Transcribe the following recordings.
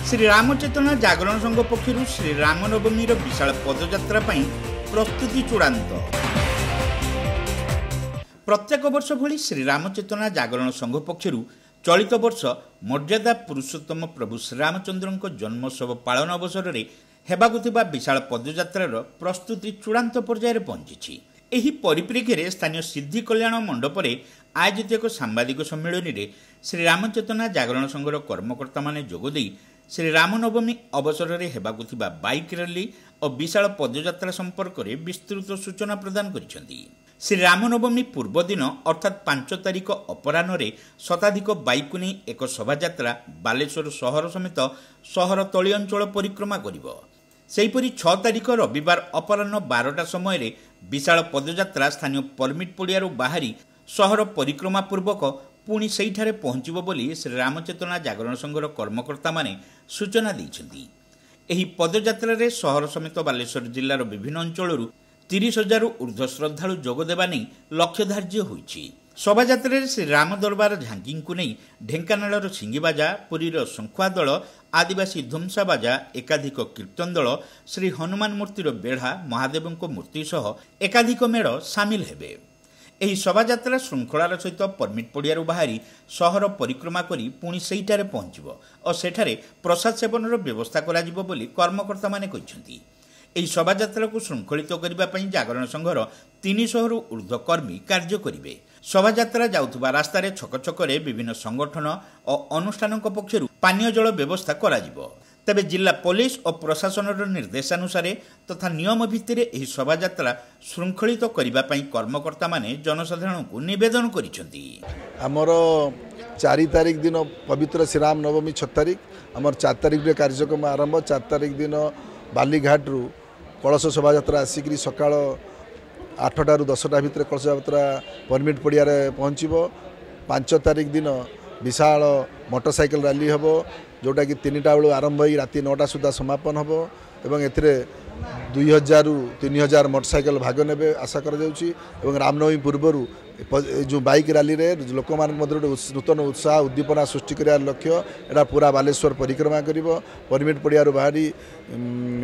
श्री रामचेतना जागरण संघ पक्षर श्री रामनवमी विशाल पदयात्रा प्रस्तुति चूड़ांत। प्रत्येक वर्ष भली श्री रामचेतना जागरण संघ पक्षर चलित वर्ष मर्यादा पुरुषोत्तम प्रभु श्रीरामचंद्र जन्मोत्सव पालन अवसर में हेबाकुथिबा विशाल पदयात्रार प्रस्तुति चूड़ांत पर्यायर पहुंची। एही परिप्रेक्षी में स्थानीय सिद्धि कल्याण मंडप में आयोजित एक सांबादिक सम्मेलन में श्री रामचेतना जागरण संघर कर्मकर्ता माने जोगदे श्री रामनवमी अवसर में हेबाकुथिबा बाइक रैली और विशाल पदयात्रा संपर्क में विस्तृत सूचना प्रदान करिसेंती। श्री रामनवमी पूर्व दिन अर्थात 5 तारिख अपराह्न शताधिक बाइक को नहीं एक शोभायात्रा बालेश्वर सहर समेत सहर तली अंचल परिक्रमा करिबो। सेहीपरि 6 तारिख रविवार अपराह्न 12टा समय विशाल पदयात्रा स्थानीय परमिट पड़ियारू बाहरी सहर परिक्रमा पूर्वक पुणी सेठारे पहुंचबो बोली श्री रामचेतना जागरण संघर कर्मकर्ता माने सूचना दैछन्ती। एही पदयात्रा रे सहर समेत बालेश्वर जिल्लार विभिन्न अंचलरू 30,000 ऊर्ध्व श्रद्धालु जोगदेवा नहीं लक्ष्य धार्य होइछि। शोभायात्रा श्री राम दरबार झांकी को नहीं ढेंकानाल सिंगीबाजा, पुरीर शंखुआ दल, आदिवासी धुमसा बाजा, एकाधिक कीर्तन दल, श्री हनुमान मूर्तिर बेढ़ा, महादेव मूर्ति सह एकाधिक मेढ़ सामिल हेबे। ଏହି ଶୋଭାଯାତ୍ରା ଶୃଙ୍ଖଳାର ସହିତ ପରମିଟ୍ ପଡ଼ିଆରୁ ବାହାରି ସହର ପରିକ୍ରମା କରି ପୁଣି ସେଇଠାରେ ପହଞ୍ଚିବ ଓ ସେଠାରେ ପ୍ରସାଦ ସେବନର ବ୍ୟବସ୍ଥା କରାଯିବ ବୋଲି କର୍ମକର୍ତ୍ତାମାନେ କହିଛନ୍ତି। ଏହି ଶୋଭାଯାତ୍ରାକୁ ଶୃଙ୍ଖଳିତ କରିବା ପାଇଁ ଜାଗରଣ ସଂଘର 300ରୁ ଊର୍ଦ୍ଧ୍ୱ କର୍ମୀ କାର୍ଯ୍ୟ କରିବେ। ଶୋଭାଯାତ୍ରା ଯାଉଥିବା ରାସ୍ତାରେ ଛକ ଛକରେ ବିଭିନ୍ନ ସଂଗଠନ ଓ ଅନୁଷ୍ଠାନଙ୍କ ପକ୍ଷରୁ ପାନୀୟ ଜଳ ବ୍ୟବସ୍ଥା କରାଯିବ। ତେବେ ଜିଲ୍ଲା ପୋଲିସ ଓ ପ୍ରଶାସନର ନିର୍ଦ୍ଦେଶାନୁସାରେ ତଥା ନିୟମ ଭିତ୍ତିରେ ଏହି ଶୋଭାଯାତ୍ରା ଶୃଙ୍ଖଳିତ କରିବା ପାଇଁ କର୍ମକର୍ତ୍ତାମାନେ ଜନସାଧାରଣଙ୍କୁ ନିବେଦନ କରିଛନ୍ତି। ଆମର 4 ତାରିଖ ଦିନ ପବିତ୍ର ଶ୍ରୀରାମ ନବମୀ 6 ତାରିଖ ଆମର 4 ତାରିଖରେ କାର୍ଯ୍ୟକ୍ରମ ଆରମ୍ଭ। 4 ତାରିଖ ଦିନ ବାଲିଘାଟରୁ କଳସ ଶୋଭାଯାତ୍ରା ଆସିକରି ସକାଳ 8ଟାରୁ 10ଟା ଭିତରେ କଳସ ଯାତ୍ରା ପରମିଟ୍ ପଡ଼ିଆରେ ପହଞ୍ଚିବ। 5 ତାରିଖ ଦିନ विशाल मोटरसाइकिल रैली हम जोटा कि 3टा बेलू आरंभ हो राति 9टा सुधा समापन हम एवं एथिरे 2000 ରୁ 3000 मोटरसाइकिल भाग ने आशा कर रामनवमी पूर्वर जो बाइक रैली रे लोक मान नूतन उत्साह उद्दीपना सृष्टि कर लक्ष्य एटा पूरा बालेश्वर परिक्रमा कर परमिट पड़ियारू बाहरी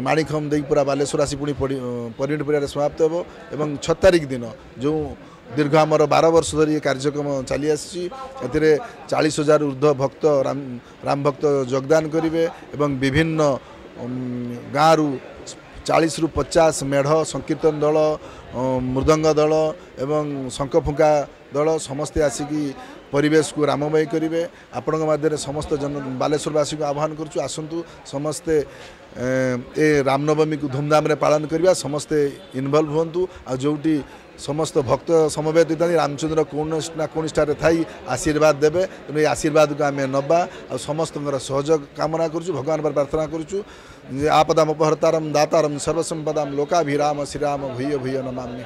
माणिखम दे पूरा बालेश्वर आसी पुणी परमिट पड़िया समाप्त हो। 6 तारिख दिन जो दीर्घ आमर 12 वर्ष धरी कार्यक्रम चली आसी 40,000 ऊर्ध्व भक्त राम भक्त योगदान करेंगे एवं विभिन्न गाँव 40 ରୁ 50 मेढ़ संकीर्तन दल मृदंग दल एवं शंख फुंका दल समस्ते आसिकी परिवेश को राममय करेंगे। आपण मध्य समस्त जन बालेश्वरवासी को आह्वान करूँ आसतु समस्ते ए रामनवमी को धूमधाम रे पालन करवा समस्ते इनवल्व हूँ आ जोटी समस्त भक्त समवेत रामचंद्र कौन ना कौन स्थान थी आशीर्वाद देवे तेणु आशीर्वाद को आम नवा आ समस्त सहयोग कामना करुँ भगवान पर प्रार्थना करुँ। आपदाम अपहर्तारम दातारम सर्वसंपदाम लोकाभिराम श्रीराम भूय भूय नमामि।